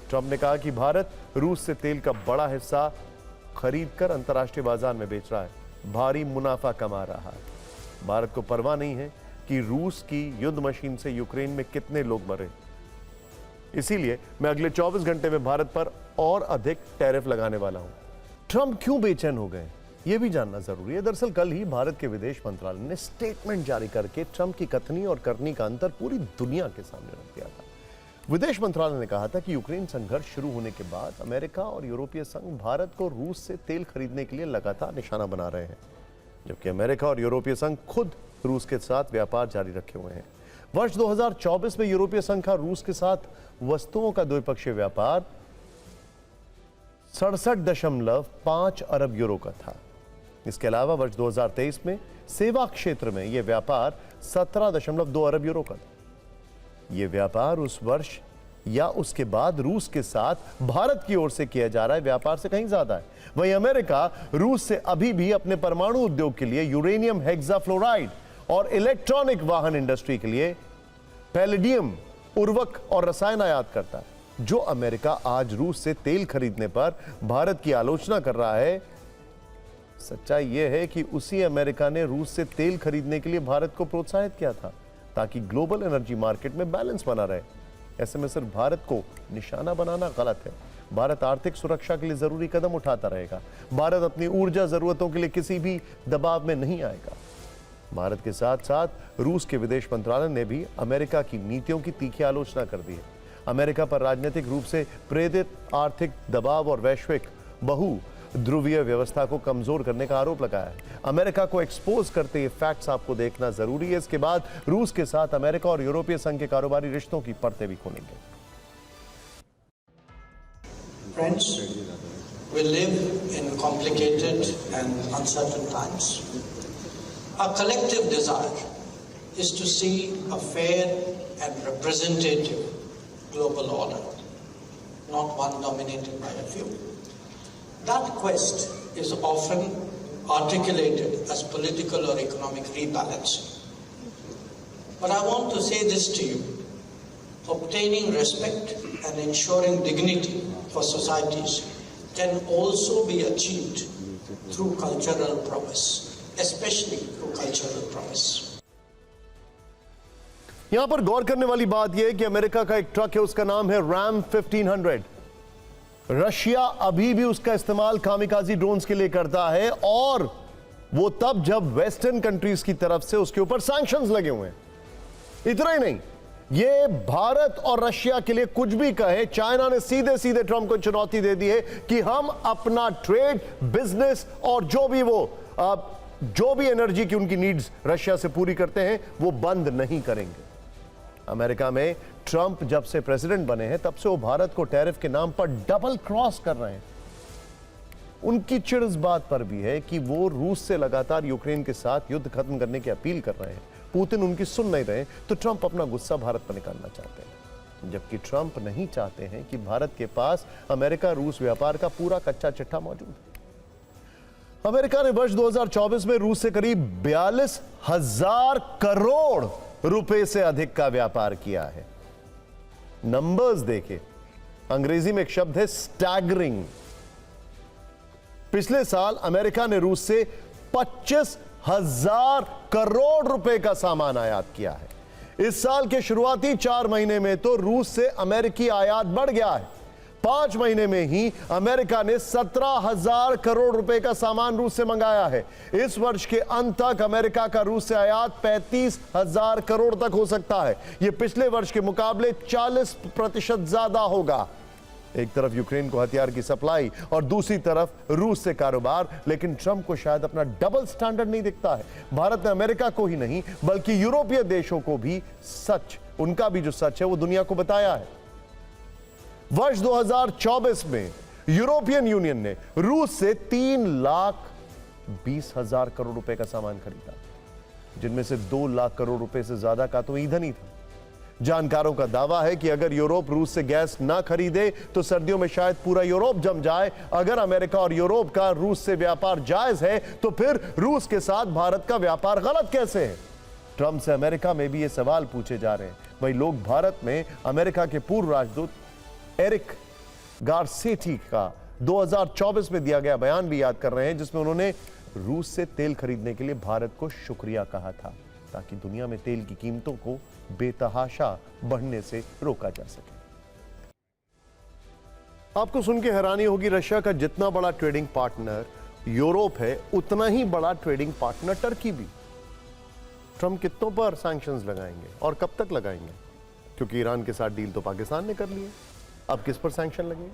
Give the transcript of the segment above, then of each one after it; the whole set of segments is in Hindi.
ट्रंप ने कहा कि भारत रूस से तेल का बड़ा हिस्सा खरीदकर अंतर्राष्ट्रीय बाजार में बेच रहा है, भारी मुनाफा कमा रहा है। भारत को परवाह नहीं है कि रूस की युद्ध मशीन से यूक्रेन में कितने लोग मरे, इसीलिए मैं अगले 24 घंटे में भारत पर और अधिक टैरिफ लगाने वाला हूं। ट्रंप क्यों बेचैन हो गए, यह भी जानना जरूरी है। दरअसल कल ही भारत के विदेश मंत्रालय ने स्टेटमेंट जारी करके ट्रंप की कथनी और करनी का अंतर पूरी दुनिया के सामने रख दिया था। विदेश मंत्रालय ने कहा था कि यूक्रेन संघर्ष शुरू होने के बाद अमेरिका और यूरोपीय संघ भारत को रूस से तेल खरीदने के लिए लगातार निशाना बना रहे हैं, जबकि अमेरिका और यूरोपीय संघ खुद रूस के साथ व्यापार जारी रखे हुए हैं। वर्ष 2024 में यूरोपीय संघ का रूस के साथ वस्तुओं का द्विपक्षीय व्यापार 67.5 अरब यूरो का था। इसके अलावा वर्ष 2023 में सेवा क्षेत्र में यह व्यापार 17.2 अरब यूरो का था। यह व्यापार उस वर्ष या उसके बाद रूस के साथ भारत की ओर से किया जा रहा है व्यापार से कहीं ज्यादा है। वहीं अमेरिका रूस से अभी भी अपने परमाणु उद्योग के लिए यूरेनियम हेक्साफ्लोराइड और इलेक्ट्रॉनिक वाहन इंडस्ट्री के लिए पैलेडियम, उर्वरक और रसायन आयात करता है। जो अमेरिका आज रूस से तेल खरीदने पर भारत की आलोचना कर रहा है, सच्चाई यह है कि उसी अमेरिका ने रूस से तेल खरीदने के लिए भारत को प्रोत्साहित किया था ताकि ग्लोबल एनर्जी मार्केट में बैलेंस बना रहे। ऐसे में सिर्फ भारत को निशाना बनाना गलत है। भारत आर्थिक सुरक्षा के लिए जरूरी कदम उठाता रहेगा। भारत अपनी ऊर्जा जरूरतों के लिए किसी भी दबाव में नहीं आएगा। भारत के साथ साथ रूस के विदेश मंत्रालय ने भी अमेरिका की नीतियों की तीखी आलोचना कर दी है। अमेरिका पर राजनीतिक रूप से प्रेरित आर्थिक दबाव और वैश्विक बहु ध्रुवीय व्यवस्था को कमजोर करने का आरोप लगाया है। अमेरिका को एक्सपोज करते ये फैक्ट्स आपको देखना जरूरी है। इसके बाद रूस के साथ अमेरिका और यूरोपीय संघ के कारोबारी रिश्तों की परतें भी खोलेंगे। Friends, we live in complicated and uncertain times. Our collective desire is to see a fair and representative global order, not one dominated by a few. That quest is often articulated as political or economic rebalancing. But I want to say this to you: obtaining respect and ensuring dignity for societies can also be achieved through cultural prowess, especially through cultural prowess. यहां पर गौर करने वाली बात यह है कि अमेरिका का एक ट्रक है, उसका नाम है RAM 1500। रशिया अभी भी उसका इस्तेमाल कामिकाजी ड्रोन्स के लिए करता है, और वो तब जब वेस्टर्न कंट्रीज की तरफ से उसके ऊपर सैंक्शंस लगे हुए हैं। इतना ही नहीं, ये भारत और रशिया के लिए कुछ भी कहे, चाइना ने सीधे सीधे ट्रंप को चुनौती दे दी है कि हम अपना ट्रेड, बिजनेस और जो भी एनर्जी की उनकी नीड्स रशिया से पूरी करते हैं वो बंद नहीं करेंगे। अमेरिका में ट्रंप जब से प्रेसिडेंट बने हैं तब से वो भारत को टैरिफ के नाम पर डबल क्रॉस कर रहे हैं। उनकी चिढ़ इस बात पर भी है कि वो रूस से लगातार यूक्रेन के साथ युद्ध खत्म करने की अपील कर रहे हैं। पुतिन उनकी सुन नहीं रहे, तो ट्रंप अपना गुस्सा भारत पर निकालना चाहते हैं, जबकि ट्रंप नहीं चाहते हैं कि भारत के पास अमेरिका रूस व्यापार का पूरा कच्चा चिट्ठा मौजूद है। अमेरिका ने वर्ष 2024 में रूस से करीब 42,000 करोड़ रुपए से अधिक का व्यापार किया है। नंबर्स देखें, अंग्रेजी में एक शब्द है स्टैगरिंग। पिछले साल अमेरिका ने रूस से 25,000 करोड़ रुपए का सामान आयात किया है। इस साल के शुरुआती 4 महीने में तो रूस से अमेरिकी आयात बढ़ गया है। 5 महीने में ही अमेरिका ने 17,000 करोड़ रुपए का सामान रूस से मंगाया है। इस वर्ष के अंत तक अमेरिका का रूस से आयात 35,000 करोड़ तक हो सकता है। यह पिछले वर्ष के मुकाबले 40% ज्यादा होगा। एक तरफ यूक्रेन को हथियार की सप्लाई और दूसरी तरफ रूस से कारोबार, लेकिन ट्रंप को शायद अपना डबल स्टैंडर्ड नहीं दिखता है। भारत ने अमेरिका को ही नहीं बल्कि यूरोपीय देशों को भी उनका भी जो सच है वो दुनिया को बताया है। वर्ष 2024 में यूरोपियन यूनियन ने रूस से 3,20,000 करोड़ रुपए का सामान खरीदा, जिनमें से 2 लाख करोड़ रुपए से ज्यादा का तो ईंधन ही था। जानकारों का दावा है कि अगर यूरोप रूस से गैस ना खरीदे तो सर्दियों में शायद पूरा यूरोप जम जाए। अगर अमेरिका और यूरोप का रूस से व्यापार जायज है तो फिर रूस के साथ भारत का व्यापार गलत कैसे है? ट्रंप से अमेरिका में भी ये सवाल पूछे जा रहे हैं। वहीं लोग भारत में अमेरिका के पूर्व राजदूत एरिक गारसेटी का 2024 में दिया गया बयान भी याद कर रहे हैं, जिसमें उन्होंने रूस से तेल खरीदने के लिए भारत को शुक्रिया कहा था, ताकि दुनिया में तेल की कीमतों को बेतहाशा बढ़ने से रोका जा सके। आपको सुन के हैरानी होगी, रशिया का जितना बड़ा ट्रेडिंग पार्टनर यूरोप है, उतना ही बड़ा ट्रेडिंग पार्टनर टर्की भी। ट्रंप कितनों पर सैंक्शंस लगाएंगे और कब तक लगाएंगे? क्योंकि ईरान के साथ डील तो पाकिस्तान ने कर ली है, अब किस पर सैंक्शन लगेंगे?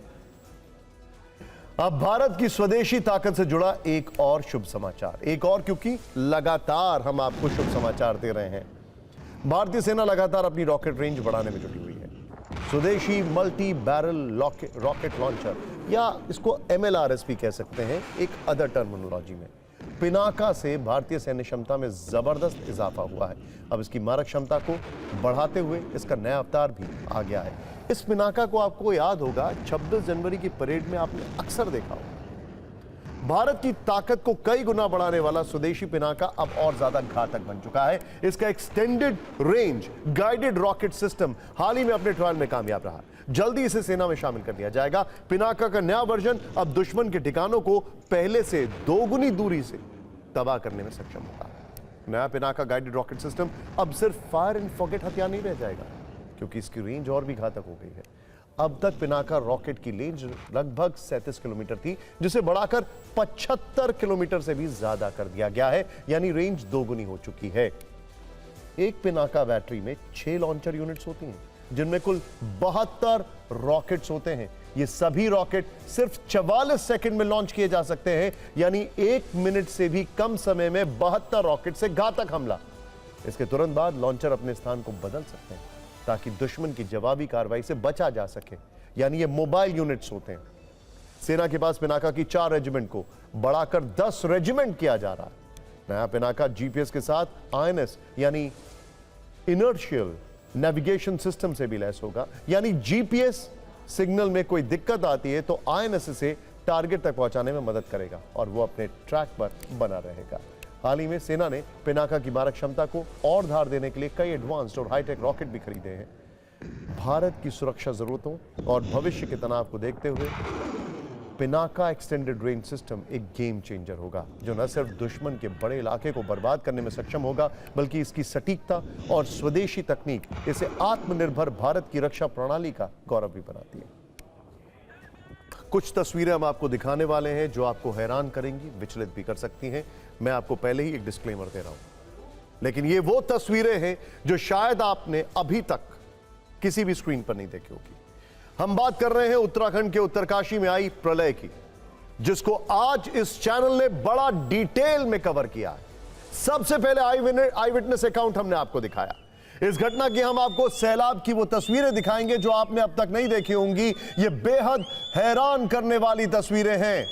अब भारत की स्वदेशी ताकत से जुड़ा एक और शुभ समाचार, एक और क्योंकि लगातार हम आपको शुभ समाचार दे रहे हैं। भारतीय सेना लगातार अपनी रॉकेट रेंज बढ़ाने में जुटी हुई है। स्वदेशी मल्टी बैरल रॉकेट लॉन्चर, या इसको MLRS भी कह सकते हैं एक अदर टर्मिनोलॉजी में, पिनाका से भारतीय सैन्य क्षमता में जबरदस्त इजाफा हुआ है। अब इसकी मारक क्षमता को बढ़ाते हुए इसका नया अवतार भी आ गया है। इस पिनाका को आपको याद होगा 26 जनवरी की परेड में आपने अक्सर देखा होगा। भारत की ताकत को कई गुना बढ़ाने वाला स्वदेशी पिनाका अब और ज्यादा घातक बन चुका है। इसका extended range guided rocket system हाल ही में अपने ट्रायल में कामयाब रहा। जल्दी इसे सेना में शामिल कर लिया जाएगा। पिनाका का नया वर्जन अब दुश्मन के ठिकानों को पहले से 2 गुनी दूरी से तबाह करने में सक्षम होगा। नया पिनाका गाइडेड रॉकेट सिस्टम अब सिर्फ फायर एंड फॉरगेट हथियार नहीं रह जाएगा, क्योंकि इसकी रेंज और भी घातक हो गई है। अब तक पिनाका रॉकेट की रेंज लगभग 37 किलोमीटर थी, जिसे बढ़ाकर 75 किलोमीटर से भी ज्यादा कर दिया गया है, यानी रेंज 2 गुनी हो चुकी है। एक पिनाका बैटरी में 6 लॉन्चर यूनिट्स होती हैं, जिनमें कुल 72 रॉकेट्स होते हैं। ये सभी रॉकेट सिर्फ 44 सेकंड में लॉन्च किए जा सकते हैं, यानी 1 मिनट से भी कम समय में 72 रॉकेट से घातक हमला। इसके तुरंत बाद लॉन्चर अपने स्थान को बदल सकते हैं, ताकि दुश्मन की जवाबी कार्रवाई से बचा जा सके, यानी ये मोबाइल यूनिट्स होते हैं। सेना के पास पिनाका की 4 रेजिमेंट को बढ़ाकर 10 रेजिमेंट किया जा रहा है। नया पिनाका जीपीएस के साथ INS यानी इनर्शियल नेविगेशन सिस्टम से भी लैस होगा, यानी जीपीएस सिग्नल में कोई दिक्कत आती है तो INS से टारगेट तक पहुंचाने में मदद करेगा और वो अपने ट्रैक पर बना रहेगा। हाल ही में सेना ने पिनाका की मारक क्षमता को और धार देने के लिए कई एडवांस्ड और हाईटेक रॉकेट भी खरीदे हैं। भारत की सुरक्षा जरूरतों और भविष्य के तनाव को देखते हुए पिनाका एक्सटेंडेड रेंज सिस्टम एक गेम चेंजर होगा, जो न सिर्फ दुश्मन के बड़े इलाके को बर्बाद करने में सक्षम होगा, बल्कि इसकी सटीकता और स्वदेशी तकनीक इसे आत्मनिर्भर भारत की रक्षा प्रणाली का गौरव भी बनाती है। कुछ तस्वीरें हम आपको दिखाने वाले हैं जो आपको हैरान करेंगी, विचलित भी कर सकती हैं। मैं आपको पहले ही एक डिस्क्लेमर दे रहा हूं, लेकिन ये वो तस्वीरें हैं जो शायद आपने अभी तक किसी भी स्क्रीन पर नहीं देखी होगी। हम बात कर रहे हैं उत्तराखंड के उत्तरकाशी में आई प्रलय की, जिसको आज इस चैनल ने बड़ा डिटेल में कवर किया है। सबसे पहले आई विटनेस अकाउंट हमने आपको दिखाया। इस घटना की हम आपको सैलाब की वो तस्वीरें दिखाएंगे जो आपने अब तक नहीं देखी होंगी। ये बेहद हैरान करने वाली तस्वीरें हैं।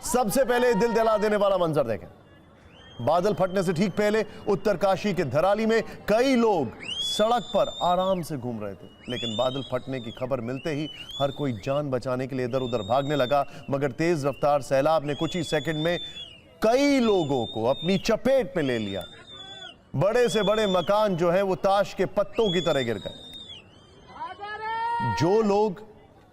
सबसे पहले दिल दहला देने वाला मंजर देखें। बादल फटने से ठीक पहले उत्तरकाशी के धराली में कई लोग सड़क पर आराम से घूम रहे थे, लेकिन बादल फटने की खबर मिलते ही हर कोई जान बचाने के लिए इधर उधर भागने लगा। मगर तेज रफ्तार सैलाब ने कुछ ही सेकंड में कई लोगों को अपनी चपेट में ले लिया। बड़े से बड़े मकान जो हैं वो ताश के पत्तों की तरह गिर गए। जो लोग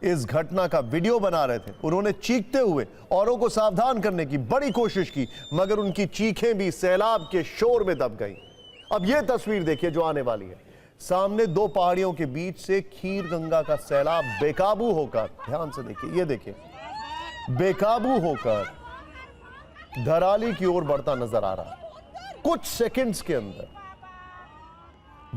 इस घटना का वीडियो बना रहे थे, उन्होंने चीखते हुए औरों को सावधान करने की बड़ी कोशिश की, मगर उनकी चीखें भी सैलाब के शोर में दब गई। अब यह तस्वीर देखिए जो आने वाली है। सामने 2 पहाड़ियों के बीच से खीर गंगा का सैलाब बेकाबू होकर, ध्यान से देखिए, ये देखिए, बेकाबू होकर धराली की ओर बढ़ता नजर आ रहा है। कुछ सेकंड्स के अंदर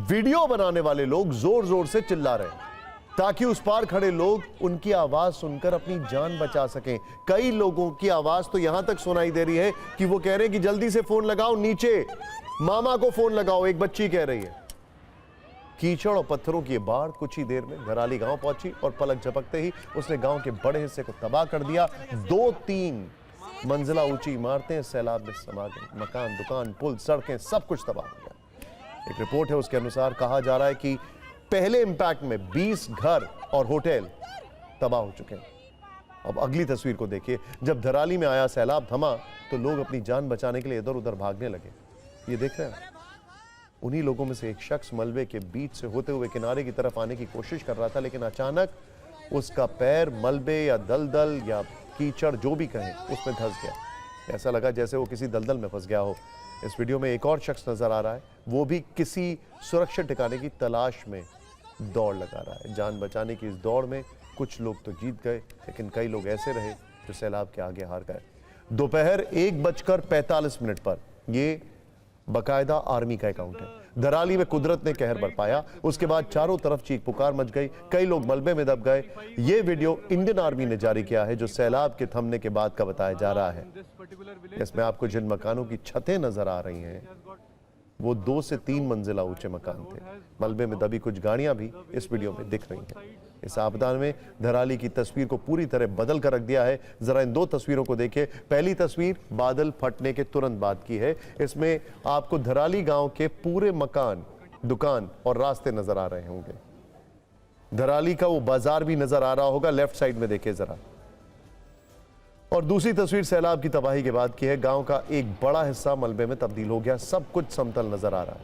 वीडियो बनाने वाले लोग जोर जोर से चिल्ला रहे हैं ताकि उस पार खड़े लोग उनकी आवाज सुनकर अपनी जान बचा सकें। कई लोगों की आवाज तो यहां तक सुनाई दे रही है कि वो कह रहे हैं कि जल्दी से फोन लगाओ, नीचे मामा को फोन लगाओ, एक बच्ची कह रही है। कीचड़ और पत्थरों की बाढ़ कुछ ही देर में धराली गांव पहुंची और पलक झपकते ही उसने गांव के बड़े हिस्से को तबाह कर दिया। 2-3 मंजिला ऊंची इमारतें सैलाब में समा गई। मकान, दुकान, पुल, सड़कें, सब कुछ तबाह हो गया। एक रिपोर्ट है, उसके अनुसार कहा जा रहा है कि पहले इंपैक्ट में 20 घर और होटल तबाह हो चुके हैं। अब अगली तस्वीर को देखिए। जब धराली में आया सैलाब थमा तो लोग अपनी जान बचाने के लिए इधर उधर भागने लगे। ये देख रहे हैं, उन्हीं लोगों में से एक शख्स मलबे के बीच से होते हुए किनारे की तरफ आने की कोशिश कर रहा था, लेकिन अचानक उसका पैर मलबे या दलदल या कीचड़ जो भी कहें उसमें धंस गया। ऐसा लगा जैसे वो किसी दलदल में फंस गया हो। इस वीडियो में एक और शख्स नजर आ रहा है, वो भी किसी सुरक्षित ठिकाने की तलाश में दौड़ लगा रहा है। जान बचाने की इस दौड़ में कुछ लोग तो जीत गए, लेकिन कई लोग ऐसे रहे जो सैलाब के आगे हार गए। दोपहर 1:45 पर ये बकायदा आर्मी का अकाउंट है। धराली में कुदरत ने कहर बरपाया, उसके बाद चारों तरफ चीख पुकार मच गई, कई लोग मलबे में दब गए। ये वीडियो इंडियन आर्मी ने जारी किया है, जो सैलाब के थमने के बाद का बताया जा रहा है। इसमें आपको जिन मकानों की छतें नजर आ रही हैं वो 2 से 3 मंजिला ऊंचे मकान थे। मलबे में दबी कुछ गाड़ियां भी इस वीडियो में दिख रही हैं। इस आपदा में धराली की तस्वीर को पूरी तरह बदल कर रख दिया है। जरा इन 2 तस्वीरों को देखिए। पहली तस्वीर बादल फटने के तुरंत बाद की है। इसमें आपको धराली गांव के पूरे मकान, दुकान और रास्ते नजर आ रहे होंगे। धराली का वो बाजार भी नजर आ रहा होगा, लेफ्ट साइड में देखिए जरा। और दूसरी तस्वीर सैलाब की तबाही के बाद की है। गांव का एक बड़ा हिस्सा मलबे में तब्दील हो गया, सब कुछ समतल नजर आ रहा है।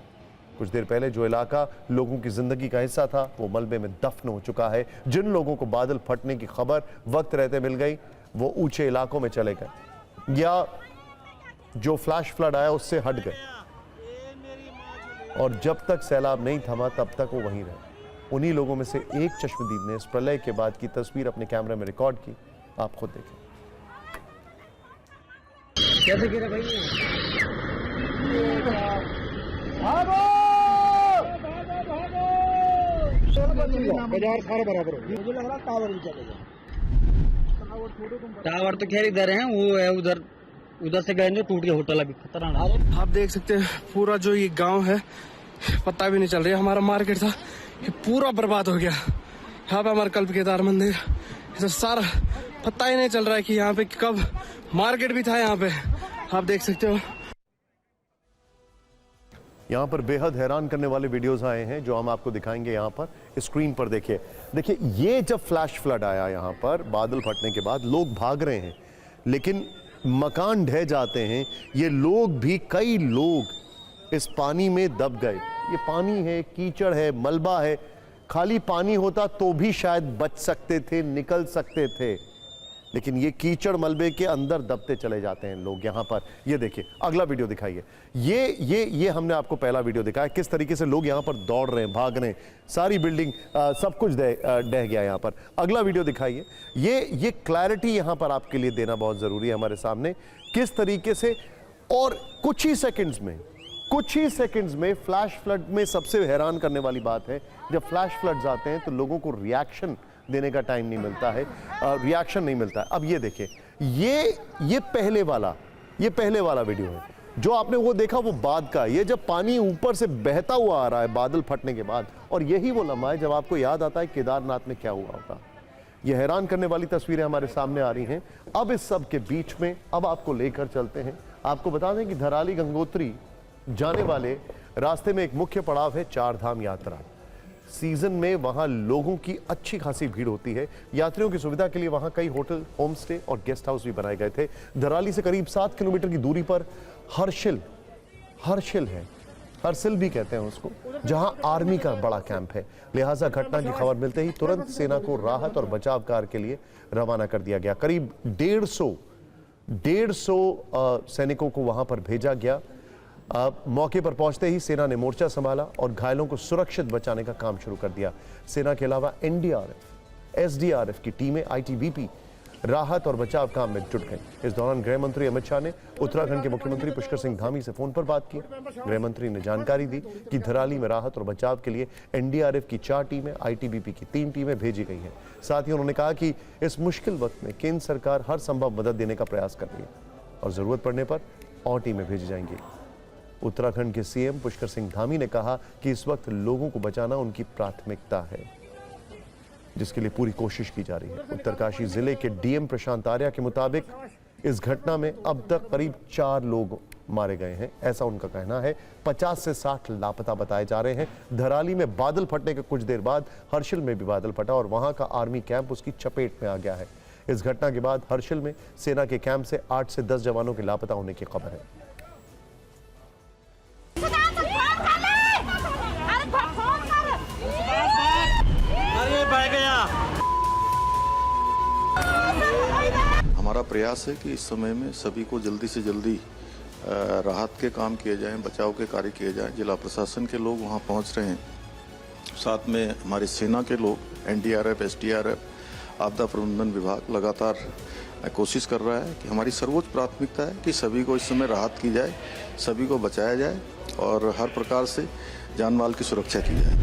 कुछ देर पहले जो इलाका लोगों की जिंदगी का हिस्सा था वो मलबे में दफन हो चुका है। जिन लोगों को बादल फटने की खबर वक्त रहते मिल गई वो ऊंचे इलाकों में चले गए या जो फ्लैश फ्लड आया उससे हट गए, और जब तक सैलाब नहीं थमा तब तक वो वहीं रहे। उन्हीं लोगों में से एक चश्मदीद ने इस प्रलय के बाद की तस्वीर अपने कैमरे में रिकॉर्ड की। आप खुद देखें। कैसे गिरा भाई? बाजार सारा बराबर हो, मुझे लग रहा टावर भी चलेगा। टावर तो खैर इधर है, वो है उधर, उधर से गए टूट गया होटल, अभी खतरनाक। आप देख सकते हैं पूरा जो ये गांव है पता भी नहीं चल रहा। हमारा मार्केट था ये पूरा बर्बाद हो गया। यहाँ पे हमारा कल्प केदार मंदिर, ये सारा पता ही नहीं चल रहा है कि यहाँ पे कब मार्केट भी था। यहाँ पे आप देख सकते हो। यहाँ पर बेहद हैरान करने वाले वीडियोस आए हैं जो हम आपको दिखाएंगे। यहाँ पर स्क्रीन पर देखिए, ये जब फ्लैश फ्लड आया यहाँ पर बादल फटने के बाद लोग भाग रहे हैं, लेकिन मकान ढह जाते हैं। ये लोग भी, कई लोग इस पानी में दब गए। ये पानी है, कीचड़ है, मलबा है। खाली पानी होता तो भी शायद बच सकते थे, निकल सकते थे, लेकिन ये कीचड़ मलबे के अंदर दबते चले जाते हैं लोग। यहाँ पर ये देखिए, अगला वीडियो दिखाइए। ये हमने आपको पहला वीडियो दिखाया किस तरीके से लोग यहाँ पर दौड़ रहे हैं, भाग रहे हैं। सारी बिल्डिंग सब कुछ ढह गया यहाँ पर। अगला वीडियो दिखाइए। ये क्लैरिटी यहाँ पर आपके लिए देना बहुत ज़रूरी है हमारे सामने, किस तरीके से। और कुछ ही सेकंड्स में फ्लैश फ्लड में सबसे हैरान करने वाली बात है, जब फ्लैश फ्लड्स आते हैं तो लोगों को रिएक्शन देने का टाइम नहीं मिलता है, रिएक्शन नहीं मिलता है। अब ये देखिए, ये पहले वाला वीडियो है। जो आपने वो देखा वो बाद का, ये जब पानी ऊपर से बहता हुआ आ रहा है बादल फटने के बाद, और यही वो लम्हा है जब आपको याद आता है केदारनाथ में क्या हुआ होगा। ये हैरान करने वाली तस्वीरें हमारे सामने आ रही हैं। अब इस सब के बीच में अब आपको लेकर चलते हैं। आपको बता दें कि धराली गंगोत्री जाने वाले रास्ते में एक मुख्य पड़ाव है चार धाम यात्रा। सीजन में वहां लोगों की अच्छी खासी भीड़ होती है। यात्रियों की सुविधा के लिए वहां कई होटल, होम स्टे और गेस्ट हाउस भी बनाए गए थे। धराली से करीब 7 किलोमीटर की दूरी पर हर्षिल है, हर्षिल भी कहते हैं उसको, जहां आर्मी का बड़ा कैंप है। लिहाजा घटना की खबर मिलते ही तुरंत सेना को राहत और बचाव कार्य के लिए रवाना कर दिया गया। करीब 150 सैनिकों को वहां पर भेजा गया। मौके पर पहुंचते ही सेना ने मोर्चा संभाला और घायलों को सुरक्षित बचाने का काम शुरू कर दिया। सेना के अलावा एनडीआरएफ, एसडीआरएफ की टीमें, आईटीबीपी राहत और बचाव काम में जुट गई। इस दौरान गृह मंत्री अमित शाह ने उत्तराखंड के मुख्यमंत्री पुष्कर सिंह धामी से फोन पर बात की। गृह मंत्री ने जानकारी दी कि धराली में राहत और बचाव के लिए एनडीआरएफ की 4 टीमें, आईटीबीपी की 3 टीमें भेजी गई हैं। साथ ही उन्होंने कहा कि इस मुश्किल वक्त में केंद्र सरकार हर संभव मदद देने का प्रयास कर रही है और जरूरत पड़ने पर और टीमें भेजी जाएंगी। उत्तराखंड के सीएम पुष्कर सिंह धामी ने कहा कि इस वक्त लोगों को बचाना उनकी प्राथमिकता है, जिसके लिए पूरी कोशिश की जा रही है। उत्तरकाशी जिले के डीएम प्रशांत आर्या के मुताबिक इस घटना में अब तक करीब 4 लोग मारे गए हैं, ऐसा उनका कहना है। 50 से 60 लापता बताए जा रहे हैं। धराली में बादल फटने के कुछ देर बाद हर्षिल में भी बादल फटा और वहां का आर्मी कैंप उसकी चपेट में आ गया है। इस घटना के बाद हर्षिल में सेना के कैंप से 8 से 10 जवानों के लापता होने की खबर है। हमारा प्रयास है कि इस समय में सभी को जल्दी से जल्दी राहत के काम किए जाएं, बचाव के कार्य किए जाएं। जिला प्रशासन के लोग वहां पहुंच रहे हैं, साथ में हमारी सेना के लोग, एनडीआरएफ, एसडीआरएफ, आपदा प्रबंधन विभाग लगातार कोशिश कर रहा है कि हमारी सर्वोच्च प्राथमिकता है कि सभी को इस समय राहत की जाए, सभी को बचाया जाए और हर प्रकार से जान माल की सुरक्षा की जाए।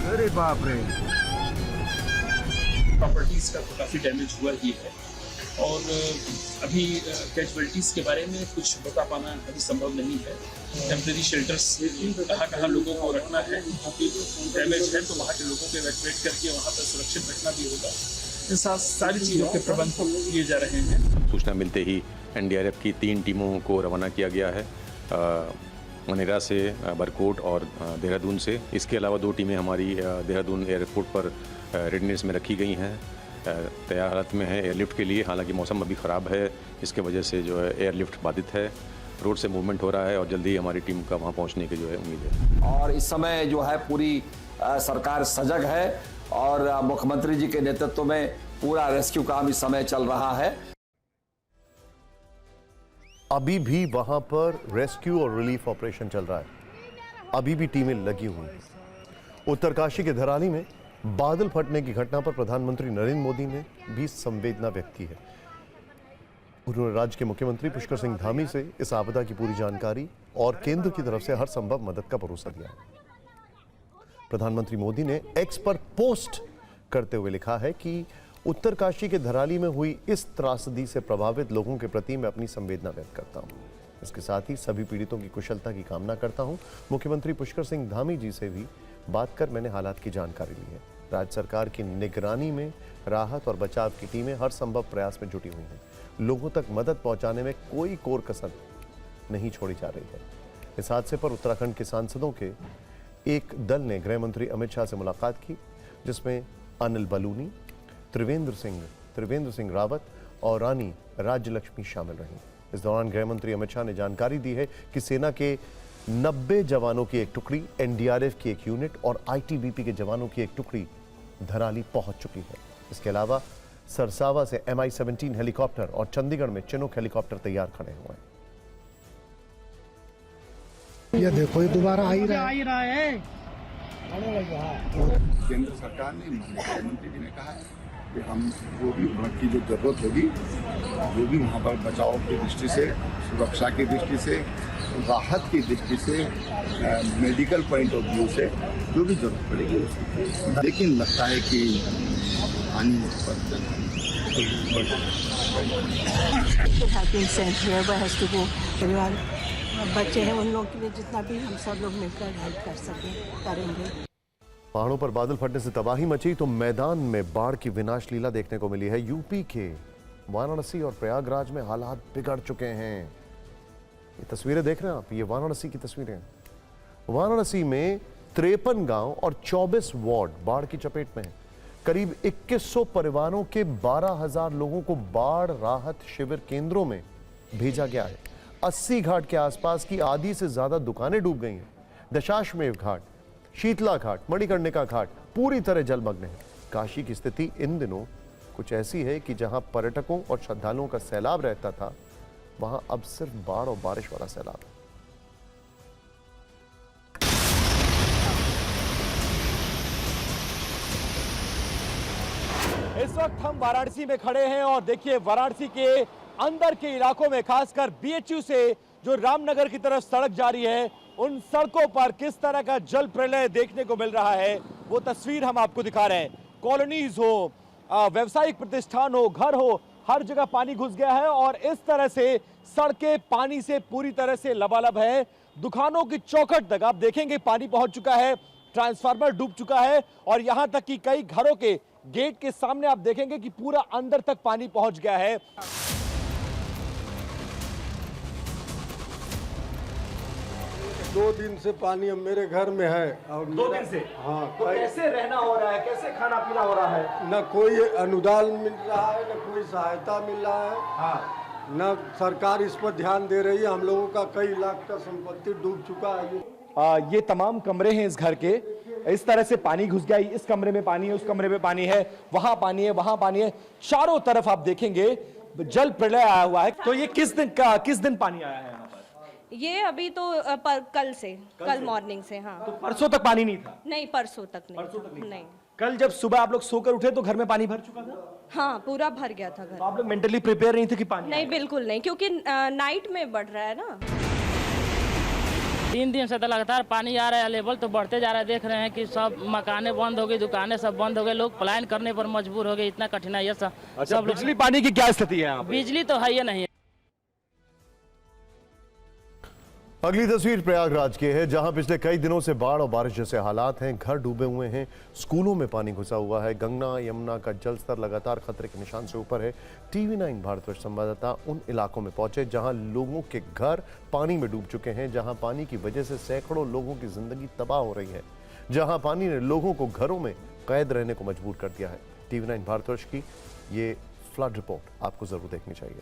अरे बाप रे, प्रॉपर्टीज का तो काफ़ी डैमेज हुआ ही है और अभी कैजुअलिटीज़ के बारे में कुछ बता पाना अभी संभव नहीं है। टेम्परेरी शेल्टर्स कहाँ लोगों को रखना है, डैमेज है तो वहाँ के लोगों को इवैक्यूएट करके वहाँ पर सुरक्षित रखना भी होगा। इन सारी चीज़ों के प्रबंध किए जा रहे हैं। सूचना मिलते ही एनडीआरएफ की 3 टीमों को रवाना किया गया है, मनेरा से, बरकोट और देहरादून से। इसके अलावा 2 टीमें हमारी देहरादून एयरपोर्ट पर रेडनेस में रखी गई हैं, तैयार हालत में है एयरलिफ्ट के लिए। हालांकि मौसम अभी ख़राब है, इसके वजह से जो है एयरलिफ्ट बाधित है, रोड से मूवमेंट हो रहा है और जल्दी हमारी टीम का वहाँ पहुँचने की जो है उम्मीद है। और इस समय जो है पूरी सरकार सजग है और मुख्यमंत्री जी के नेतृत्व में पूरा रेस्क्यू काम इस समय चल रहा है। अभी भी वहां पर रेस्क्यू और रिलीफ ऑपरेशन चल रहा है, अभी भी टीमें लगी हुई हैं। उत्तरकाशी के धराली में बादल फटने की घटना पर प्रधानमंत्री नरेंद्र मोदी ने भी संवेदना व्यक्त की है। उन्होंने राज्य के मुख्यमंत्री पुष्कर सिंह धामी से इस आपदा की पूरी जानकारी और केंद्र की तरफ से हर संभव मदद का भरोसा दिया। प्रधानमंत्री मोदी ने एक्स पर पोस्ट करते हुए लिखा है कि उत्तरकाशी के धराली में हुई इस त्रासदी से प्रभावित लोगों के प्रति मैं अपनी संवेदना व्यक्त करता हूं। इसके साथ ही सभी पीड़ितों की कुशलता की कामना करता हूं। मुख्यमंत्री पुष्कर सिंह धामी जी से भी बात कर मैंने हालात की जानकारी ली है। राज्य सरकार की निगरानी में राहत और बचाव की टीमें हर संभव प्रयास में जुटी हुई हैं। लोगों तक मदद पहुंचाने में कोई कोर कसर नहीं छोड़ी जा रही है। इस हादसे पर उत्तराखंड के सांसदों के एक दल ने गृह मंत्री अमित शाह से मुलाकात की, जिसमें अनिल बलूनी, त्रिवेंद्र सिंह रावत और रानी राज्यलक्ष्मी शामिल रहीं। इस दौरान गृह मंत्री अमित शाह ने जानकारी दी है कि सेना के 90 जवानों की एक टुकड़ी, एनडीआरएफ की एक यूनिट और आईटीबीपी के जवानों की एक टुकड़ी धराली पहुंच चुकी है। इसके अलावा सरसावा से MI-17 हेलीकॉप्टर और चंडीगढ़ में चिनूक हेलीकॉप्टर तैयार खड़े हुए हैं। ये देखो, ये दोबारा आ ही रहा है। केंद्र सरकार ने, मुख्यमंत्री जी ने कहा है कि हम जो भी वहाँ की जो जरूरत होगी, जो भी वहाँ पर बचाव की दृष्टि से, सुरक्षा की दृष्टि से, राहत की दृष्टि से, मेडिकल पॉइंट ऑफ व्यू से जो भी जरूरत पड़ेगी। लेकिन लगता है कि पानी परिवार बच्चे हैं, उन लोगों के लिए जितना भी हम सब लोग मिलकर हेल्प कर सकें करेंगे। पहाड़ों पर बादल फटने से तबाही मची तो मैदान में बाढ़ की विनाश लीला देखने को मिली है। यूपी के वाराणसी और प्रयागराज में हालात बिगड़ चुके हैं। ये तस्वीरें देख रहे हैं आप, ये वाराणसी की तस्वीरें हैं। वाराणसी में 53 गांव और 24 वार्ड बाढ़ की चपेट में हैं। करीब 2100 परिवारों के 12,000 लोगों को बाढ़ राहत शिविर केंद्रों में भेजा गया है। 80 घाट के आसपास की आधी से ज्यादा दुकानें डूब गई हैं। दशाश्वमेध घाट, शीतला घाट, मणिकर्णिका घाट पूरी तरह जलमग्न है। काशी की स्थिति इन दिनों कुछ ऐसी है कि जहां पर्यटकों और श्रद्धालुओं का सैलाब रहता था, वहां अब सिर्फ बाढ़ और बारिश वाला सैलाब है। इस वक्त हम वाराणसी में खड़े हैं और देखिए वाराणसी के अंदर के इलाकों में, खासकर BHU से जो रामनगर की तरफ सड़क जा रही है, उन सड़कों पर किस तरह का जल प्रलय देखने को मिल रहा है, वो तस्वीर हम आपको दिखा रहे हैं। कॉलोनीज हो, व्यवसायिक प्रतिष्ठान हो, घर हो, हर जगह पानी घुस गया है और इस तरह से सड़कें पानी से पूरी तरह से लबालब है। दुकानों की चौखट तक आप देखेंगे पानी पहुंच चुका है, ट्रांसफार्मर डूब चुका है और यहां तक कि कई घरों के गेट के सामने आप देखेंगे कि पूरा अंदर तक पानी पहुंच गया है। 2 दिन से पानी अब मेरे घर में है और 2 दिन से? हाँ। तो कैसे रहना हो रहा है, कैसे खाना पीना हो रहा है? न कोई अनुदान मिल रहा है, न कोई सहायता मिल रहा है। हाँ। न सरकार इस पर ध्यान दे रही है। हम लोगों का कई लाख का संपत्ति डूब चुका है। ये तमाम कमरे हैं इस घर के इस तरह से पानी घुस गया, इस कमरे में पानी है, उस कमरे में पानी है, वहां पानी है, वहां पानी है, चारों तरफ आप देखेंगे जल प्रलय आया हुआ है। तो ये किस दिन पानी आया है यहाँ पर? ये अभी तो कल मॉर्निंग से। हाँ, तो परसों तक पानी नहीं था? नहीं, परसों तक नहीं। कल जब सुबह आप लोग सोकर उठे तो घर में पानी भर चुका था? हाँ, पूरा भर गया था घर। तो आप लोग मेंटली प्रिपेयर नहीं थे कि पानी नहीं, बिल्कुल नहीं, क्योंकि नाइट में बढ़ रहा है ना। 3 दिन से तो लगातार पानी आ रहा है, लेवल तो बढ़ते जा रहा है। देख रहे हैं कि सब मकानें बंद हो गई, दुकानें सब बंद हो गए, लोग पलायन करने पर मजबूर हो गए, इतना कठिनाई है सब। अच्छा, बिजली पानी की क्या स्थिति है यहाँ पे? बिजली तो है ही नहीं। अगली तस्वीर प्रयागराज की है, जहां पिछले कई दिनों से बाढ़ और बारिश जैसे हालात हैं। घर डूबे हुए हैं, स्कूलों में पानी घुसा हुआ है, गंगा यमुना का जलस्तर लगातार खतरे के निशान से ऊपर है। TV9 भारतवर्ष संवाददाता उन इलाकों में पहुंचे जहां लोगों के घर पानी में डूब चुके हैं, जहां पानी की वजह से सैकड़ों लोगों की जिंदगी तबाह हो रही है, जहां पानी ने लोगों को घरों में कैद रहने को मजबूर कर दिया है। TV9 भारतवर्ष की ये फ्लड रिपोर्ट आपको जरूर देखनी चाहिए।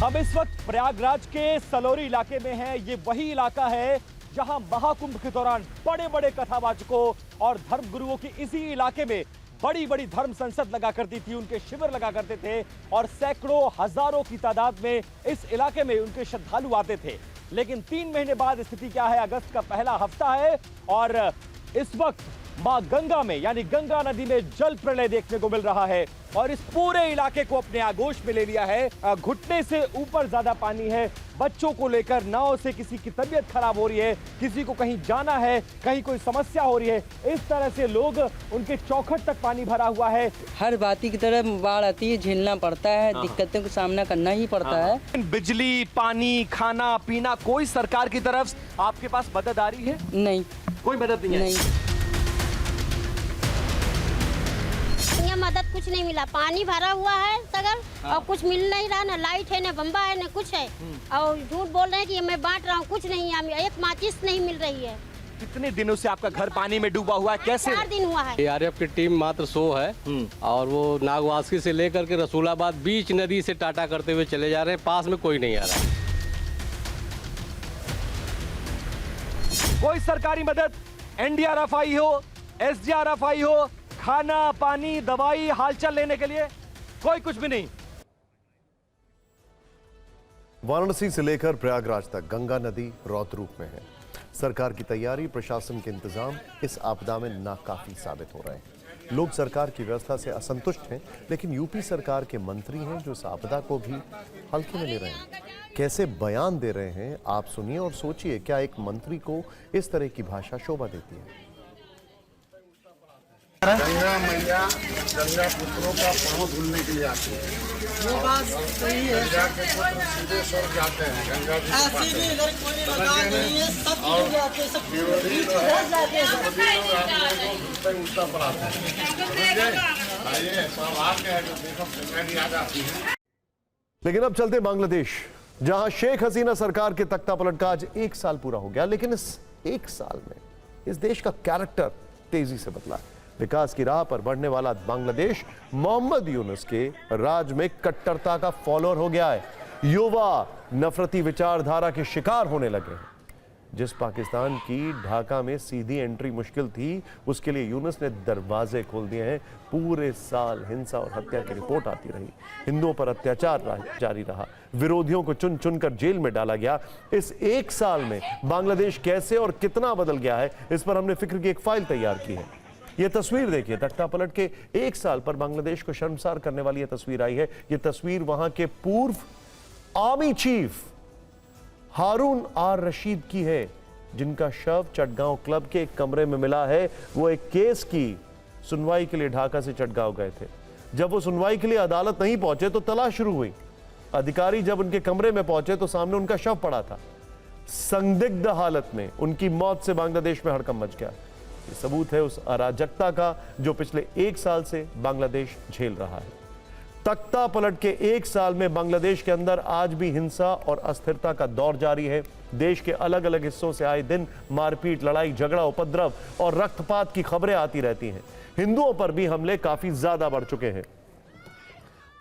हम इस वक्त प्रयागराज के सलोरी इलाके में हैं। ये वही इलाका है जहां महाकुंभ के दौरान बड़े बड़े कथावाचकों और धर्मगुरुओं की इसी इलाके में बड़ी बड़ी धर्म संसद लगा करती थी, उनके शिविर लगा करते थे और सैकड़ों हजारों की तादाद में इस इलाके में उनके श्रद्धालु आते थे। लेकिन 3 महीने बाद स्थिति क्या है? अगस्त का पहला हफ्ता है और इस वक्त मां गंगा में यानी गंगा नदी में जल प्रलय देखने को मिल रहा है और इस पूरे इलाके को अपने आगोश में ले लिया है। घुटने से ऊपर ज्यादा पानी है। बच्चों को लेकर नाव से किसी की तबीयत खराब हो रही है, किसी को कहीं जाना है, कहीं कोई समस्या हो रही है, इस तरह से लोग उनके चौखट तक पानी भरा हुआ है। हर बात की तरह बाढ़ आती है, झेलना पड़ता है, दिक्कतों का सामना करना ही पड़ता है। बिजली, पानी, खाना पीना, कोई सरकार की तरफ आपके पास मदद आ रही है? नहीं, कोई मदद नहीं है। मदद कुछ नहीं मिला, पानी भरा हुआ है सगर और कुछ मिल नहीं रहा, ना लाइट है, ना बम्बा है, ना कुछ है। और झूठ बोल रहे हैं कि मैं बांट रहा हूँ, कुछ नहीं है, एक माचिस नहीं मिल रही है। कितने दिनों से आपका घर पानी में डूबा हुआ है? कैसे? 4 दिन हुआ है। ARF की टीम मात्र 100 है और वो नागवासी से लेकर के रसूलाबाद बीच नदी से टाटा करते हुए चले जा रहे हैं, पास में कोई नहीं आ रहा। कोई सरकारी मदद, NDRF आई हो, SDRF आई हो, खाना, पानी, दवाई, हालचाल लेने के लिए कोई कुछ भी नहीं। वाराणसी से लेकर प्रयागराज तक गंगा नदी रौद्र रूप में है। सरकार की तैयारी, प्रशासन के इंतजाम इस आपदा में नाकाफी साबित हो रहे हैं। लोग सरकार की व्यवस्था से असंतुष्ट हैं, लेकिन यूपी सरकार के मंत्री हैं जो इस आपदा को भी हल्के में ले रहे हैं। कैसे बयान दे रहे हैं आप सुनिए और सोचिए, क्या एक मंत्री को इस तरह की भाषा शोभा देती है? गंगा मैया गंगा पुत्रों का पांव धुलने के लिए आती है। वो बात सही है। गंगा के पुत्र सीधे स्वर्ग जाते हैं, गंगा जी और विरोधी लोग उल्टा पड़ाते हैं। आइए सब आके है जो देखो गंगा जी आ जाती है। लेकिन अब चलते बांग्लादेश, जहां शेख हसीना सरकार के तख्ता पलट का आज 1 साल पूरा हो गया। लेकिन इस 1 साल में इस देश का कैरेक्टर तेजी से बदला है। विकास की राह पर बढ़ने वाला बांग्लादेश मोहम्मद यूनुस के राज में कट्टरता का फॉलोअर हो गया है। युवा नफरती विचारधारा के शिकार होने लगे हैं। जिस पाकिस्तान की ढाका में सीधी एंट्री मुश्किल थी, उसके लिए यूनुस ने दरवाजे खोल दिए हैं। पूरे साल हिंसा और हत्या की रिपोर्ट आती रही, हिंदुओं पर अत्याचार जारी रहा, विरोधियों को चुन चुनकर जेल में डाला गया। इस 1 साल में बांग्लादेश कैसे और कितना बदल गया है, इस पर हमने फिक्र की एक फाइल तैयार की है। यह तस्वीर देखिए, तख्ता पलट के 1 साल पर बांग्लादेश को शर्मसार करने वाली यह तस्वीर आई है। यह तस्वीर वहां के पूर्व आर्मी चीफ हारून आर रशीद की है, जिनका शव चटगांव क्लब के एक कमरे में मिला है। वो एक केस की सुनवाई के लिए ढाका से चटगांव गए थे। जब वो सुनवाई के लिए अदालत नहीं पहुंचे तो तलाश शुरू हुई। अधिकारी जब उनके कमरे में पहुंचे तो सामने उनका शव पड़ा था। संदिग्ध हालत में उनकी मौत से बांग्लादेश में हड़कंप मच गया। ये सबूत है उस अराजकता का जो पिछले 1 साल से बांग्लादेश झेल रहा है। तख्ता पलट के 1 साल में बांग्लादेश के अंदर आज भी हिंसा और अस्थिरता का दौर जारी है। देश के अलग अलग हिस्सों से आए दिन मारपीट, लड़ाई झगड़ा, उपद्रव और रक्तपात की खबरें आती रहती हैं। हिंदुओं पर भी हमले काफी ज्यादा बढ़ चुके हैं।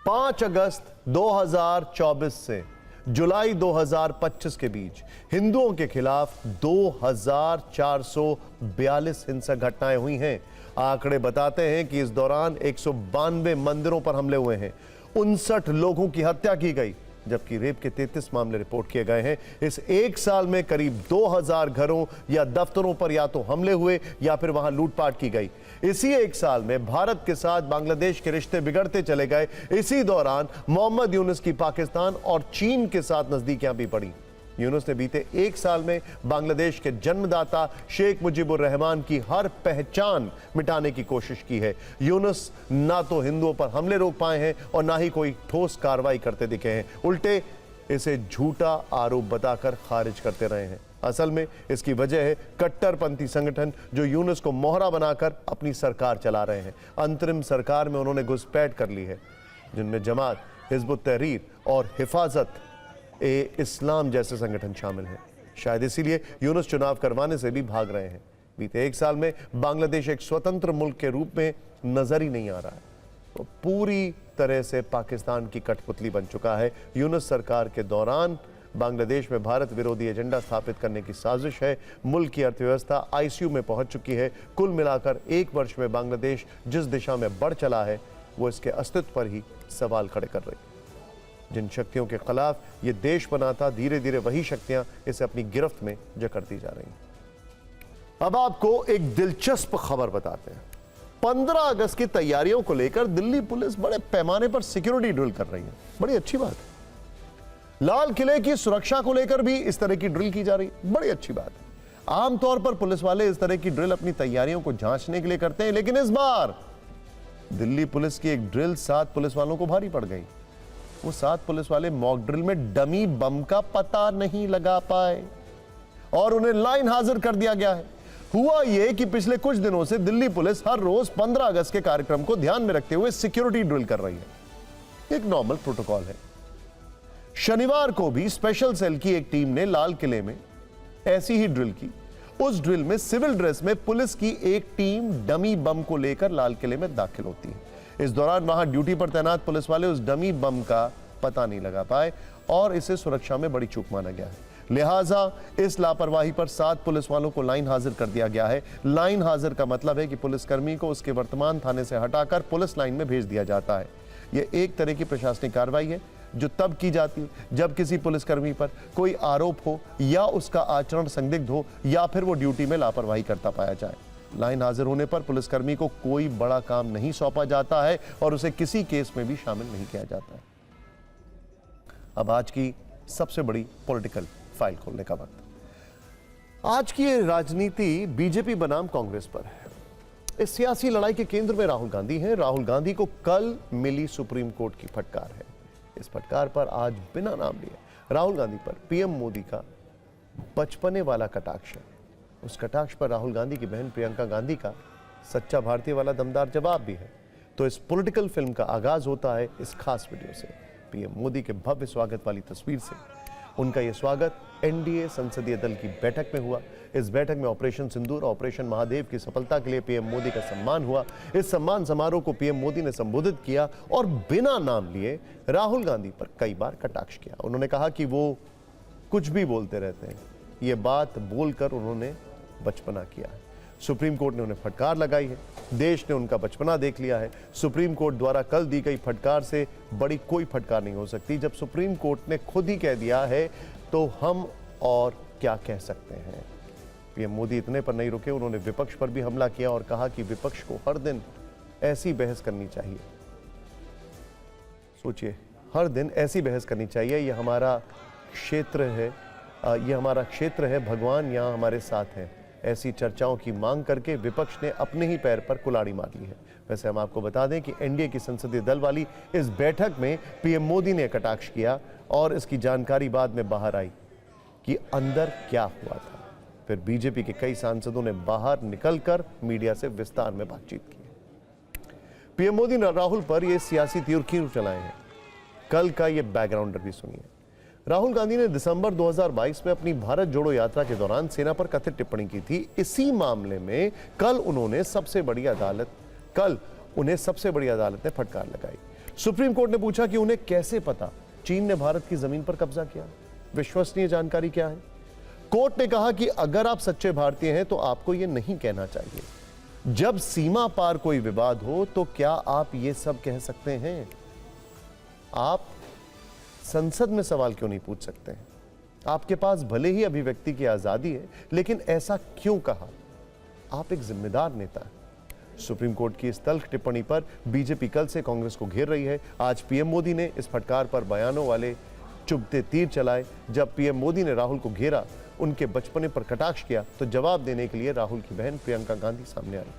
5 अगस्त 2024 से जुलाई 2025 के बीच हिंदुओं के खिलाफ 2442 हिंसक घटनाएं हुई हैं। आंकड़े बताते हैं कि इस दौरान 192 मंदिरों पर हमले हुए हैं, 59 लोगों की हत्या की गई, जबकि रेप के 33 मामले रिपोर्ट किए गए हैं। इस एक साल में करीब 2000 घरों या दफ्तरों पर या तो हमले हुए या फिर वहां लूटपाट की गई। इसी एक साल में भारत के साथ बांग्लादेश के रिश्ते बिगड़ते चले गए। इसी दौरान मोहम्मद यूनुस की पाकिस्तान और चीन के साथ नजदीकियां भी बढ़ी। यूनुस ने बीते एक साल में बांग्लादेश के जन्मदाता शेख मुजीबुर रहमान की हर पहचान मिटाने की कोशिश की है। यूनुस ना तो हिंदुओं पर हमले रोक पाए हैं और ना ही कोई ठोस कार्रवाई करते दिखे हैं, उल्टे इसे झूठा आरोप बताकर खारिज करते रहे हैं। असल में इसकी वजह है कट्टरपंथी संगठन जो यूनुस को मोहरा बनाकर अपनी सरकार चला रहे हैं। अंतरिम सरकार में उन्होंने घुसपैठ कर ली है, जिनमें जमात, हिजबुत तहरीर और हिफाजत इस्लाम जैसे संगठन शामिल हैं। शायद इसीलिए यूनुस चुनाव करवाने से भी भाग रहे हैं। बीते एक साल में बांग्लादेश एक स्वतंत्र मुल्क के रूप में नजर ही नहीं आ रहा है, तो पूरी तरह से पाकिस्तान की कठपुतली बन चुका है। यूनुस सरकार के दौरान बांग्लादेश में भारत विरोधी एजेंडा स्थापित करने की साजिश है। मुल्क की अर्थव्यवस्था आईसीयू में पहुंच चुकी है। कुल मिलाकर एक वर्ष में बांग्लादेश जिस दिशा में बढ़ चला है वो इसके अस्तित्व पर ही सवाल खड़े कर रही है। जिन शक्तियों के खिलाफ ये देश बना था, धीरे धीरे वही शक्तियां इसे अपनी गिरफ्त में जकड़ती जा रही हैं। अब आपको एक दिलचस्प खबर बताते हैं। 15 अगस्त की तैयारियों को लेकर दिल्ली पुलिस बड़े पैमाने पर सिक्योरिटी ड्रिल कर रही है। बड़ी अच्छी बात है। लाल किले की सुरक्षा को लेकर भी इस तरह की ड्रिल की जा रही है, बड़ी अच्छी बात है। आमतौर पर पुलिस वाले इस तरह की ड्रिल अपनी तैयारियों को जांचने के लिए करते हैं, लेकिन इस बार दिल्ली पुलिस की एक ड्रिल 7 पुलिस वालों को भारी पड़ गई। वो 7 पुलिस वाले मॉक ड्रिल में डमी बम का पता नहीं लगा पाए और उन्हें लाइन हाजिर कर दिया गया है। हुआ यह कि पिछले कुछ दिनों से दिल्ली पुलिस हर रोज 15 अगस्त के कार्यक्रम को ध्यान में रखते हुए सिक्योरिटी ड्रिल कर रही है। एक नॉर्मल प्रोटोकॉल है। शनिवार को भी स्पेशल सेल की एक टीम ने लाल किले में ऐसी ही ड्रिल की। उस ड्रिल में सिविल ड्रेस में पुलिस की एक टीम डमी बम को लेकर लाल किले में दाखिल होती है। इस दौरान वहां ड्यूटी पर तैनात पुलिस वाले उस डमी बम का पता नहीं लगा पाए और इसे सुरक्षा में बड़ी चूक माना गया है। लिहाजा इस लापरवाही पर 7 पुलिस वालों को लाइन हाजिर कर दिया गया है। लाइन हाजिर का मतलब है कि पुलिसकर्मी को उसके वर्तमान थाने से हटाकर पुलिस लाइन में भेज दिया जाता है। यह एक तरह की प्रशासनिक कार्रवाई है जो तब की जाती है जब किसी पुलिसकर्मी पर कोई आरोप हो या उसका आचरण संदिग्ध हो या फिर वो ड्यूटी में लापरवाही करता पाया जाए। लाइन हाजिर होने पर पुलिसकर्मी को कोई बड़ा काम नहीं सौंपा जाता है और उसे किसी केस में भी शामिल नहीं किया जाता है। अब आज की सबसे बड़ी पॉलिटिकल फाइल खोलने का वक्त। आज की राजनीति बीजेपी बनाम कांग्रेस पर है। इस सियासी लड़ाई के केंद्र में राहुल गांधी हैं। राहुल गांधी को कल मिली सुप्रीम कोर्ट की फटकार है। इस फटकार पर आज बिना नाम लिए राहुल गांधी पर पीएम मोदी का बचपने वाला कटाक्ष है। उस कटाक्ष पर राहुल गांधी की बहन प्रियंका गांधी का सच्चा भारतीय वाला दमदार जवाब भी है। तो इस पॉलिटिकल फिल्म का आगाज होता है इस खास वीडियो से, पीएम मोदी के भव्य स्वागत वाली तस्वीर से। उनका यह स्वागत एनडीए संसदीय दल की बैठक में हुआ। इस बैठक में ऑपरेशन सिंदूर और ऑपरेशन महादेव की सफलता के लिए पीएम मोदी का सम्मान हुआ। इस सम्मान समारोह को पीएम मोदी ने संबोधित किया और बिना नाम लिए राहुल गांधी पर कई बार कटाक्ष किया। उन्होंने कहा कि वो कुछ भी बोलते रहते हैं, ये बात बोलकर उन्होंने बचपना किया है। सुप्रीम कोर्ट ने उन्हें फटकार लगाई है। देश ने उनका बचपना देख लिया है। सुप्रीम कोर्ट द्वारा कल दी गई फटकार से बड़ी कोई फटकार नहीं हो सकती। जब सुप्रीम कोर्ट ने खुद ही कह दिया है तो हम और क्या कह सकते हैं। पीएम मोदी इतने पर नहीं रुके, उन्होंने विपक्ष पर भी हमला किया और कहा कि विपक्ष को हर दिन ऐसी बहस करनी चाहिए। सोचिए, हर दिन ऐसी बहस करनी चाहिए। यह हमारा क्षेत्र है, यह हमारा क्षेत्र है, भगवान यहाँ हमारे साथ हैं। ऐसी चर्चाओं की मांग करके विपक्ष ने अपने ही पैर पर कुल्हाड़ी मार ली है। वैसे हम आपको बता दें कि एनडीए की संसदीय दल वाली इस बैठक में पीएम मोदी ने कटाक्ष किया और इसकी जानकारी बाद में बाहर आई कि अंदर क्या हुआ था। फिर बीजेपी के कई सांसदों ने बाहर निकलकर मीडिया से विस्तार में बातचीत की। पीएम मोदी ने राहुल पर यह सियासी तीर क्यों चलाए हैं, कल का यह बैकग्राउंडर भी सुनिए। राहुल गांधी ने दिसंबर 2022 में अपनी भारत जोड़ो यात्रा के दौरान सेना पर कथित टिप्पणी की थी। इसी मामले में कल उन्हें सबसे बड़ी अदालत ने फटकार लगाई। सुप्रीम कोर्ट ने पूछा कि उन्हें कैसे पता चीन ने भारत की जमीन पर कब्जा किया? विश्वसनीय जानकारी क्या है? कोर्ट ने कहा कि अगर आप सच्चे भारतीय हैं तो आपको यह नहीं कहना चाहिए। जब सीमा पार कोई विवाद हो तो क्या आप ये सब कह सकते हैं? आप संसद में सवाल क्यों नहीं पूछ सकते हैं? आपके पास भले ही अभिव्यक्ति की आजादी है, लेकिन ऐसा क्यों कहा? आप एक जिम्मेदार नेता हैं। सुप्रीम कोर्ट की इस तल्ख टिप्पणी पर बीजेपी कल से कांग्रेस को घेर रही है। आज पीएम मोदी ने इस फटकार पर बयानों वाले चुभते तीर चलाए। जब पीएम मोदी ने राहुल को घेरा, उनके बचपने पर कटाक्ष किया, तो जवाब देने के लिए राहुल की बहन प्रियंका गांधी सामने आई।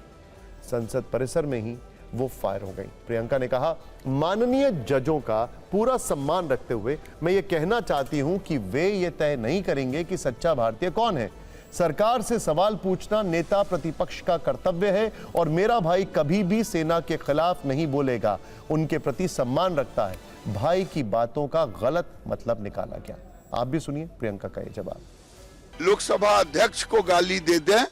संसद परिसर में ही वो फायर हो गई। प्रियंका ने कहा, माननीय जजों का पूरा सम्मान रखते हुए मैं ये कहना चाहती हूं कि वे ये तय नहीं करेंगे कि सच्चा भारतीय कौन है। सरकार से सवाल पूछना नेता प्रतिपक्ष का कर्तव्य है और मेरा भाई कभी भी सेना के खिलाफ नहीं बोलेगा, उनके प्रति सम्मान रखता है। भाई की बातों का गलत मतलब निकाला गया। आप भी सुनिए प्रियंका का ये जवाब। लोकसभा अध्यक्ष को गाली दे दें।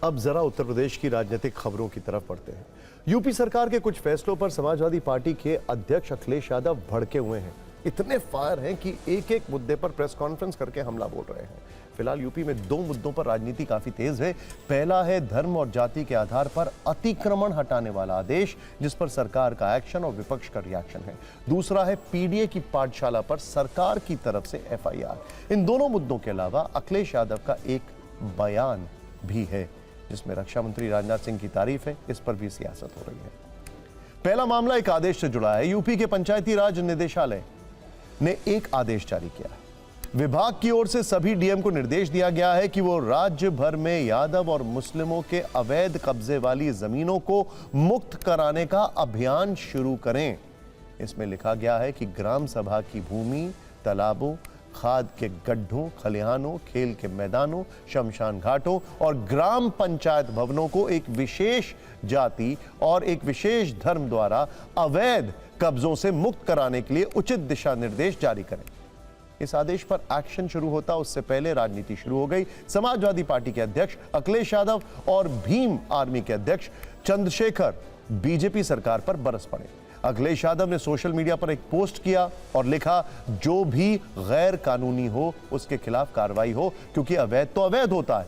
अब जरा उत्तर प्रदेश की राजनीतिक खबरों की तरफ बढ़ते हैं। यूपी सरकार के कुछ फैसलों पर समाजवादी पार्टी के अध्यक्ष अखिलेश यादव भड़के हुए हैं। इतने फायर हैं कि एक एक मुद्दे पर प्रेस कॉन्फ्रेंस करके हमला बोल रहे हैं। फिलहाल यूपी में दो मुद्दों पर राजनीति काफी तेज है। पहला है धर्म और जाति के आधार पर अतिक्रमण हटाने वाला आदेश, जिस पर सरकार का एक्शन और विपक्ष का रिएक्शन है। दूसरा है पीडीए की पाठशाला पर सरकार की तरफ से एफआईआर। इन दोनों मुद्दों के अलावा अखिलेश यादव का एक बयान भी है, जिसमें रक्षा मंत्री राजनाथ सिंह की तारीफ है। इस पर भी सियासत हो रही है। पहला मामला एक आदेश से जुड़ा है। यूपी के पंचायती राज निदेशालय ने एक आदेश जारी किया है। विभाग की ओर से सभी डीएम को निर्देश दिया गया है कि वो राज्य भर में यादव और मुस्लिमों के अवैध कब्जे वाली जमीनों को मुक्त कराने का अभियान शुरू करें। इसमें लिखा गया है कि ग्राम सभा की भूमि, तालाबों, खाद के गड्ढों, खलिहानों, खेल के मैदानों, शमशान घाटों और ग्राम पंचायत भवनों को एक विशेष जाति और एक विशेष धर्म द्वारा अवैध कब्जों से मुक्त कराने के लिए उचित दिशा निर्देश जारी करें। इस आदेश पर एक्शन शुरू होता उससे पहले राजनीति शुरू हो गई। समाजवादी पार्टी के अध्यक्ष अखिलेश यादव और भीम आर्मी के अध्यक्ष चंद्रशेखर बीजेपी सरकार पर बरस पड़े। अखिलेश यादव ने सोशल मीडिया पर एक पोस्ट किया और लिखा, जो भी गैर कानूनी हो उसके खिलाफ कार्रवाई हो, क्योंकि अवैध तो अवैध होता है।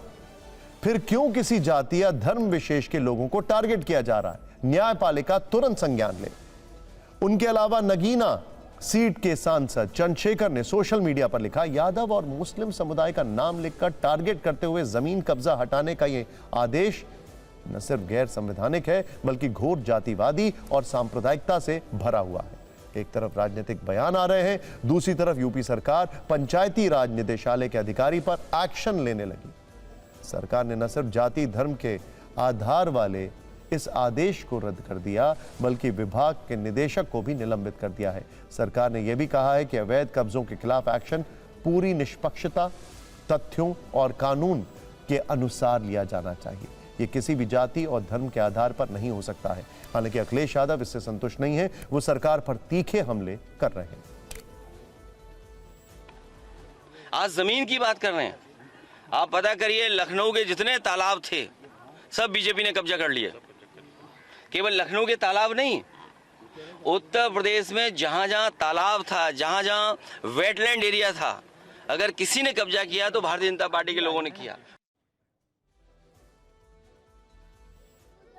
फिर क्यों किसी जाति या धर्म विशेष के लोगों को टारगेट किया जा रहा है? न्यायपालिका तुरंत संज्ञान ले। उनके अलावा नगीना सीट के सांसद चंद्रशेखर ने सोशल मीडिया पर लिखा, यादव और मुस्लिम समुदाय का नाम लिखकर टारगेट करते हुए जमीन कब्जा हटाने का यह आदेश न सिर्फ गैर संवैधानिक है, बल्कि घोर जातिवादी और सांप्रदायिकता से भरा हुआ है। एक तरफ राजनीतिक बयान आ रहे हैं, दूसरी तरफ यूपी सरकार पंचायती राज निदेशालय के अधिकारी पर एक्शन लेने लगी। सरकार ने न सिर्फ जाति धर्म के आधार वाले इस आदेश को रद्द कर दिया, बल्कि विभाग के निदेशक को भी निलंबित कर दिया है। सरकार ने यह भी कहा है कि अवैध कब्जों के खिलाफ एक्शन पूरी निष्पक्षता, तथ्यों और कानून के अनुसार लिया जाना चाहिए। ये किसी भी जाति और धर्म के आधार पर नहीं हो सकता है। हालांकि अखिलेश यादव इससे संतुष्ट नहीं है, वो सरकार पर तीखे हमले कर रहे हैं। आज जमीन की बात कर रहे हैं। आप पता करिए, लखनऊ के जितने तालाब थे सब बीजेपी ने कब्जा कर लिए। केवल लखनऊ के तालाब नहीं, उत्तर प्रदेश में जहां जहां तालाब था, जहां जहां वेटलैंड एरिया था, अगर किसी ने कब्जा किया तो भारतीय जनता पार्टी के लोगों ने किया।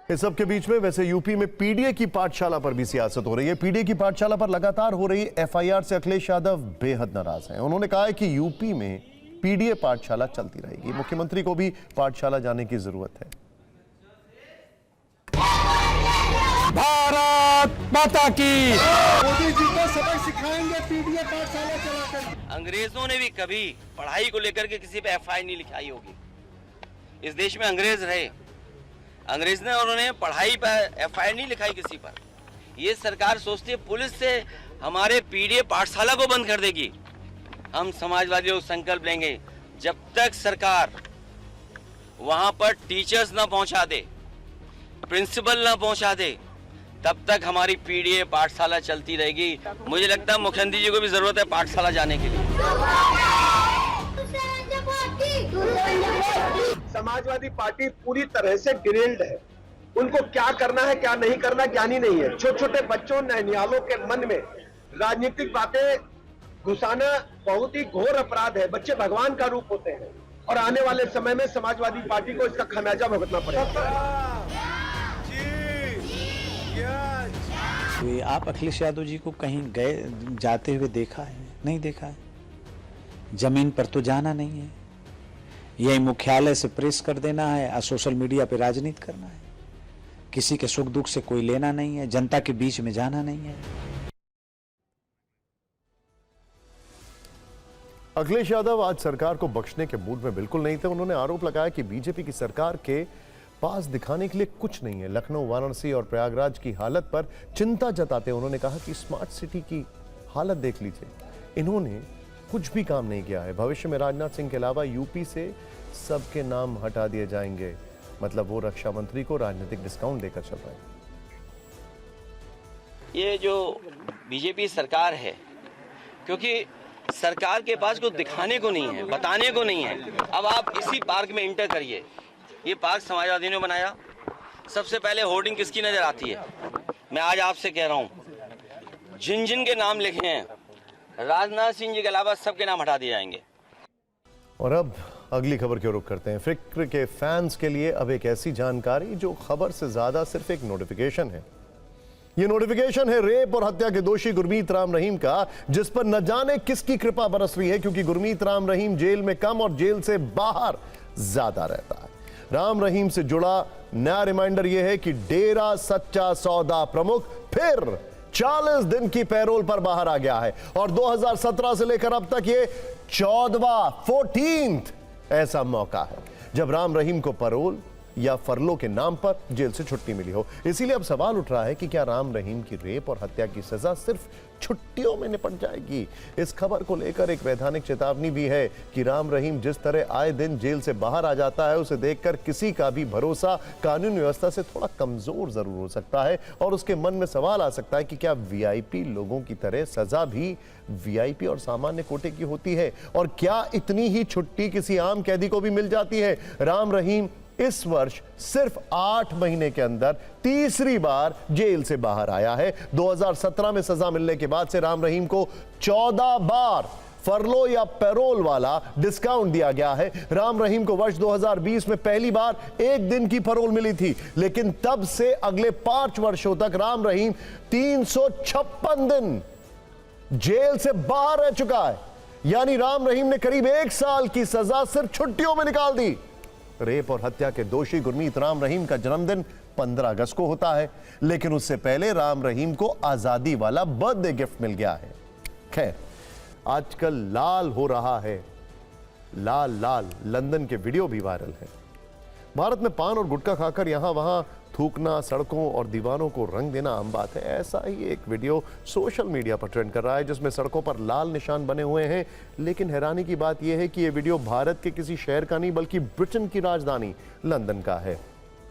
इस सब के बीच में वैसे यूपी में पीडीए की पाठशाला पर भी सियासत हो रही है। पीडीए की पाठशाला पर लगातार हो रही एफआईआर से अखिलेश यादव बेहद नाराज हैं। उन्होंने कहा है कि यूपी में पीडीए पाठशाला चलती रहेगी। मुख्यमंत्री को भी पाठशाला जाने की जरूरत है। भारत माता की। मोदी जी को सबक सिखाएंगे पीडीए पाठशाला चलाकर। अंग्रेजों ने भी कभी पढ़ाई को लेकर के किसी पे एफआईआर नहीं लिखाई होगी। इस देश में अंग्रेज रहे, अंग्रेज ने उन्होंने पढ़ाई पर एफआईआर नहीं लिखाई किसी पर। ये सरकार सोचती है पुलिस से हमारे पीडीए पाठशाला को बंद कर देगी। हम समाजवादी लोग संकल्प लेंगे, जब तक सरकार वहां पर टीचर्स ना पहुंचा दे, प्रिंसिपल ना पहुंचा दे, तब तक हमारी पीडीए पाठशाला चलती रहेगी। मुझे लगता है मुख्यमंत्री जी को भी जरूरत है पाठशाला जाने के लिए। समाजवादी पार्टी पूरी तरह से डिरेल्ड है। उनको क्या करना है क्या नहीं करना ज्ञान ही नहीं है। छोटे छोटे बच्चों नैनियालों के मन में राजनीतिक बातें घुसाना बहुत ही घोर अपराध है। बच्चे भगवान का रूप होते हैं और आने वाले समय में समाजवादी पार्टी को इसका खमियाजा भुगतना पड़ेगा। आप अखिलेश यादव जी को कहीं गए जाते हुए देखा है? नहीं देखा है। जमीन पर तो जाना नहीं है, यही मुख्यालय से प्रेस कर देना है और सोशल मीडिया पे राजनीति करना है। किसी के सुख दुख से कोई लेना नहीं है, जनता के बीच में जाना नहीं है। अखिलेश यादव आज सरकार को बख्शने के मूड में बिल्कुल नहीं थे। उन्होंने आरोप लगाया कि बीजेपी की सरकार के पास दिखाने के लिए कुछ नहीं है। लखनऊ, वाराणसी और प्रयागराज की हालत पर चिंता जताते उन्होंने कहा कि स्मार्ट सिटी की हालत देख लीजिए, इन्होंने कुछ भी काम नहीं किया है। भविष्य में राजनाथ सिंह के अलावा यूपी से सबके नाम हटा दिए जाएंगे। मतलब वो रक्षा मंत्री को राजनीतिक डिस्काउंट देकर चल रहे हैं। ये जो बीजेपी सरकार है, क्योंकि सरकार के पास कुछ दिखाने को नहीं है, बताने को नहीं है। अब आप इसी पार्क में इंटर करिए, ये पार्क समाजवादियों ने बनाया। सबसे पहले होर्डिंग किसकी नजर आती है? मैं आज आपसे कह रहा हूँ, जिन जिन के नाम लिखे हैं राजनाथ सिंह जी के अलावा सबके नाम हटा दिए जाएंगे। और अब अगली खबर की रुख करते हैं। फिक्र के फैंस के लिए अब एक ऐसी जानकारी जो खबर से ज्यादा सिर्फ एक नोटिफिकेशन है। ये नोटिफिकेशन है रेप और हत्या के दोषी गुरमीत राम रहीम का, जिस पर न जाने किसकी कृपा बरस रही है, क्योंकि गुरमीत राम रहीम जेल में कम और जेल से बाहर ज्यादा रहता है। राम रहीम से जुड़ा नया रिमाइंडर यह है कि डेरा सच्चा सौदा प्रमुख फिर 40 दिन की पैरोल पर बाहर आ गया है और 2017 से लेकर अब तक ये 14th ऐसा मौका है जब राम रहीम को पैरोल या फरलो के नाम पर जेल से छुट्टी मिली हो। इसीलिए अब सवाल उठ रहा है कि क्या राम रहीम की रेप और हत्या की सजा सिर्फ छुट्टियों में निपट जाएगी। इस खबर को लेकर एक वैधानिक चेतावनी भी है कि राम रहीम जिस तरह आए दिन जेल से बाहर आ जाता है, उसे देखकर किसी का भी भरोसा कानून व्यवस्था से थोड़ा कमजोर जरूर हो सकता है और उसके मन में सवाल आ सकता है कि क्या वीआईपी लोगों की तरह सजा भी वीआईपी और सामान्य कोटे की होती है, और क्या इतनी ही छुट्टी किसी आम कैदी को भी मिल जाती है। राम रहीम इस वर्ष सिर्फ 8 महीने के अंदर तीसरी बार जेल से बाहर आया है। 2017 में सजा मिलने के बाद से राम रहीम को 14 बार फरलो या पैरोल वाला डिस्काउंट दिया गया है। राम रहीम को वर्ष 2020 में पहली बार 1 दिन की पैरोल मिली थी, लेकिन तब से अगले 5 वर्षों तक राम रहीम 356 दिन जेल से बाहर रह चुका है। यानी राम रहीम ने करीब 1 साल की सजा सिर्फ छुट्टियों में निकाल दी। रेप और हत्या के दोषी गुरमीत राम रहीम का जन्मदिन 15 अगस्त को होता है, लेकिन उससे पहले राम रहीम को आजादी वाला बर्थडे गिफ्ट मिल गया है। खैर, आजकल लाल हो रहा है, लाल लाल लंदन के वीडियो भी वायरल है। भारत में पान और गुटखा खाकर यहां वहां थूकना, सड़कों और दीवारों को रंग देना आम बात है। ऐसा ही एक वीडियो सोशल मीडिया पर ट्रेंड कर रहा है जिसमें सड़कों पर लाल निशान बने हुए हैं। लेकिन हैरानी की बात यह है कि यह वीडियो भारत के किसी शहर का नहीं बल्कि ब्रिटेन की राजधानी लंदन का है।